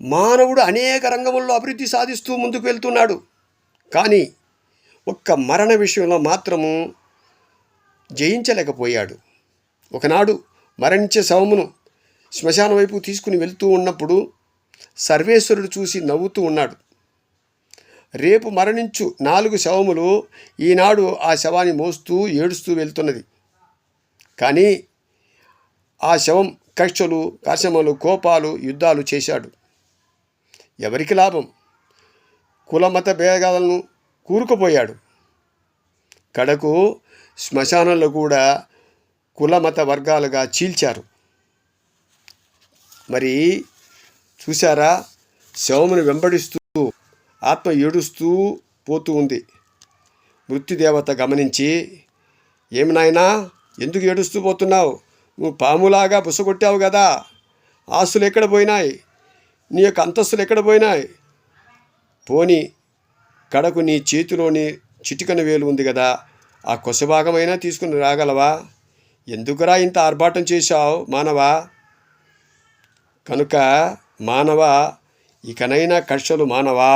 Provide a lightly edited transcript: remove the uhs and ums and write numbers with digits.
మానవుడు అనేక రంగముల్లో అభివృద్ధి సాధిస్తూ ముందుకు వెళ్తున్నాడు. కానీ ఒక్క మరణ విషయంలో మాత్రము జయించలేకపోయాడు. ఒకనాడు మరణించే శవమును శ్మశానం వైపు తీసుకుని వెళ్తూ ఉన్నప్పుడు సర్వేశ్వరుడు చూసి నవ్వుతూ ఉన్నాడు. రేపు మరణించు 4 శవములు ఈనాడు ఆ శవాన్ని మోస్తూ ఏడుస్తూ వెళ్తున్నది. కానీ ఆ శవం కక్షలు, కర్షమలు, కోపాలు, యుద్ధాలు చేశాడు. ఎవరికి లాభం? కులమత భేదాలను కూరుకుపోయాడు. కడకు శ్మశానంలో కూడా కులమత వర్గాలుగా చీల్చారు. మరి చూసారా, శవమును వెంబడిస్తూ ఆత్మ ఏడుస్తూ పోతూ ఉంది. మృత్యుదేవత గమనించి, ఏమి నాయనా, ఎందుకు ఏడుస్తూ పోతున్నావు? నువ్వు పాములాగా బుసగొట్టావు కదా, ఆస్తులు ఎక్కడ పోయినాయి? నీ యొక్క అంతస్తులు ఎక్కడ పోయినాయి? పోని కడకు నీ చేతిలోని చిటికన వేలు ఉంది కదా, ఆ కొసభాగమైనా తీసుకుని రాగలవా? ఎందుకురా ఇంత ఆర్భాటం చేశావు మానవా? కనుక మానవా, ఇకనైనా కక్షలు మానవా.